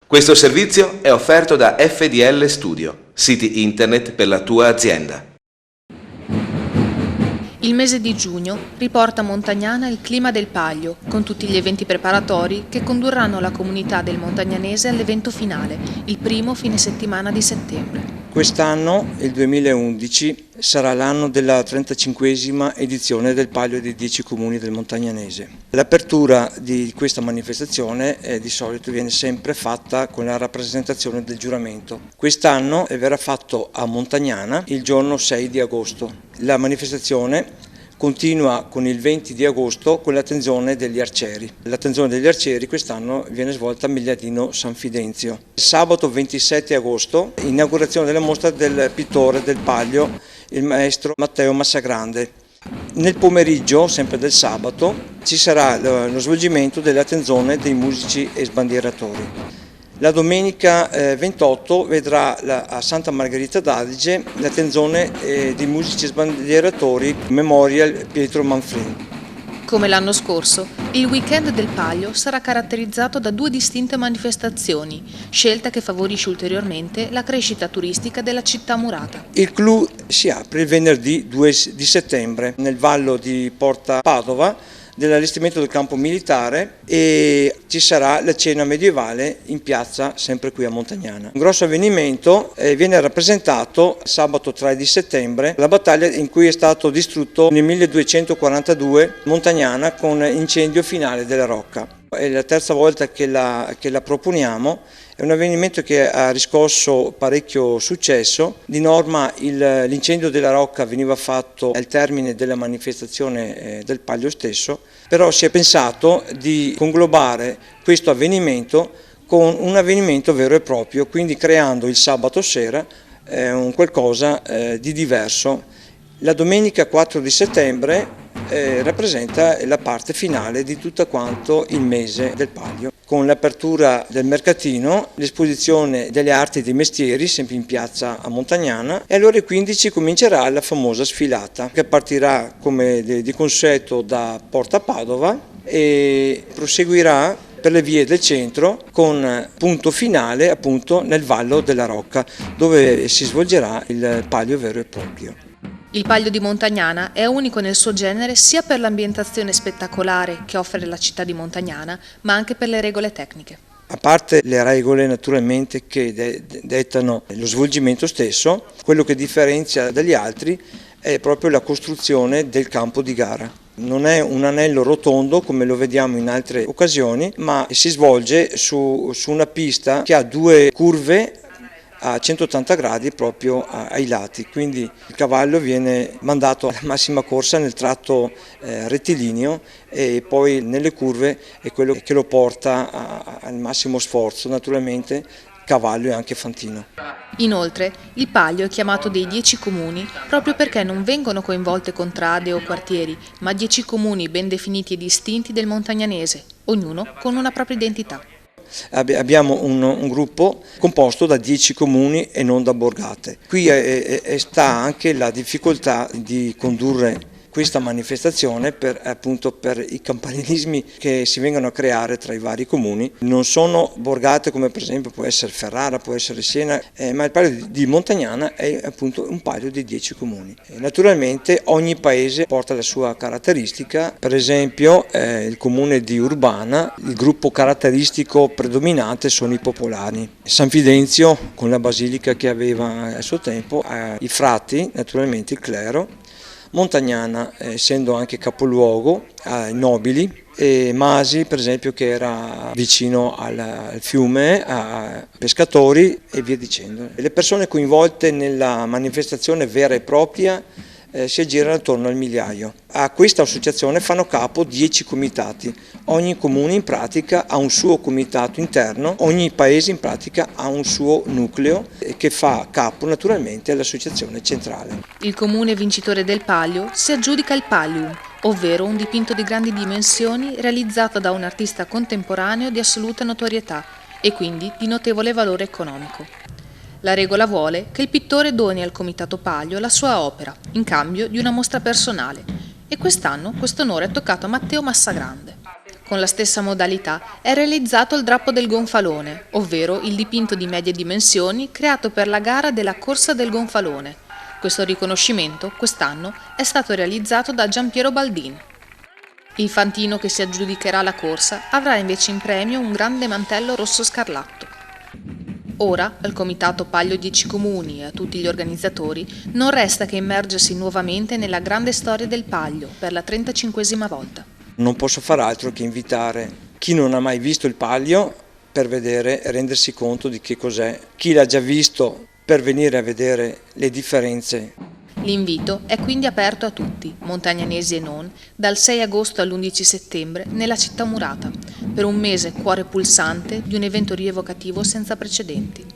Questo servizio è offerto da FDL Studio, siti internet per la tua azienda. Il mese di giugno riporta a Montagnana il clima del Paglio, con tutti gli eventi preparatori che condurranno la comunità del Montagnanese all'evento finale, il primo fine settimana di settembre. Quest'anno, il 2011, sarà l'anno della 35esima edizione del Palio dei 10 comuni del Montagnanese. L'apertura di questa manifestazione di solito viene sempre fatta con la rappresentazione del giuramento. Quest'anno verrà fatto a Montagnana il giorno 6 di agosto. La manifestazione continua con il 20 di agosto con l'attenzione degli arcieri. L'attenzione degli arcieri quest'anno viene svolta a Migliadino San Fidenzio. Sabato 27 agosto, inaugurazione della mostra del pittore del Paglio, il maestro Matteo Massagrande. Nel pomeriggio, sempre del sabato, ci sarà lo svolgimento dell'attenzione dei musici e sbandieratori. La domenica 28 vedrà a Santa Margherita d'Adige l'attenzione dei musici sbandieratori Memorial Pietro Manfrini. Come l'anno scorso, il weekend del Paglio sarà caratterizzato da 2 distinte manifestazioni, scelta che favorisce ulteriormente la crescita turistica della città murata. Il clou si apre il venerdì 2 di settembre nel vallo di Porta Padova, dell'allestimento del campo militare, e ci sarà la cena medievale in piazza sempre qui a Montagnana. Un grosso avvenimento viene rappresentato sabato 3 di settembre, la battaglia in cui è stato distrutto nel 1242 Montagnana con incendio finale della Rocca. È la terza volta che la proponiamo. È un avvenimento che ha riscosso parecchio successo. Di norma l'incendio della Rocca veniva fatto al termine della manifestazione del Paglio stesso, però si è pensato di conglobare questo avvenimento con un avvenimento vero e proprio, quindi creando il sabato sera un qualcosa di diverso. La domenica 4 di settembre rappresenta la parte finale di tutto quanto il mese del Paglio, con l'apertura del mercatino, l'esposizione delle arti e dei mestieri, sempre in piazza a Montagnana, e alle ore 15 comincerà la famosa sfilata, che partirà come di consueto da Porta Padova e proseguirà per le vie del centro con punto finale appunto nel Vallo della Rocca, dove si svolgerà il Paglio vero e proprio. Il Paglio di Montagnana è unico nel suo genere sia per l'ambientazione spettacolare che offre la città di Montagnana, ma anche per le regole tecniche. A parte le regole naturalmente che dettano lo svolgimento stesso, quello che differenzia dagli altri è proprio la costruzione del campo di gara. Non è un anello rotondo come lo vediamo in altre occasioni, ma si svolge su una pista che ha 2 curve a 180 gradi proprio ai lati, quindi il cavallo viene mandato alla massima corsa nel tratto rettilineo e poi nelle curve è quello che lo porta al massimo sforzo, naturalmente cavallo e anche fantino. Inoltre, il Paglio è chiamato dei 10 comuni proprio perché non vengono coinvolte contrade o quartieri, ma 10 comuni ben definiti e distinti del Montagnanese, ognuno con una propria identità. Abbiamo un gruppo composto da 10 comuni e non da borgate. Qui sta anche la difficoltà di condurre questa manifestazione appunto per i campanilismi che si vengono a creare tra i vari comuni. Non sono borgate come per esempio può essere Ferrara, può essere Siena, ma il Paglio di Montagnana è appunto un paglio di 10 comuni. Naturalmente ogni paese porta la sua caratteristica, per esempio il comune di Urbana, il gruppo caratteristico predominante sono i popolani. San Fidenzio con la basilica che aveva a suo tempo, i frati, naturalmente il clero, Montagnana essendo anche capoluogo ai nobili, e Masi per esempio che era vicino al fiume, a pescatori e via dicendo. Le persone coinvolte nella manifestazione vera e propria si aggirano attorno al migliaio. A questa associazione fanno capo 10 comitati, ogni comune in pratica ha un suo comitato interno, ogni paese in pratica ha un suo nucleo che fa capo naturalmente all'associazione centrale. Il comune vincitore del Paglio si aggiudica il Pallium, ovvero un dipinto di grandi dimensioni realizzato da un artista contemporaneo di assoluta notorietà e quindi di notevole valore economico. La regola vuole che il pittore doni al Comitato Paglio la sua opera, in cambio di una mostra personale, e quest'anno questo onore è toccato a Matteo Massagrande. Con la stessa modalità è realizzato il drappo del gonfalone, ovvero il dipinto di medie dimensioni creato per la gara della Corsa del Gonfalone. Questo riconoscimento, quest'anno, è stato realizzato da Giampiero Baldin. Il fantino che si aggiudicherà la corsa avrà invece in premio un grande mantello rosso scarlatto. Ora, al Comitato Palio 10 Comuni e a tutti gli organizzatori, non resta che immergersi nuovamente nella grande storia del Palio per la 35esima volta. Non posso far altro che invitare chi non ha mai visto il Palio per vedere e rendersi conto di che cos'è, chi l'ha già visto per venire a vedere le differenze. L'invito è quindi aperto a tutti, montagnanesi e non, dal 6 agosto all'11 settembre nella città murata, per un mese cuore pulsante di un evento rievocativo senza precedenti.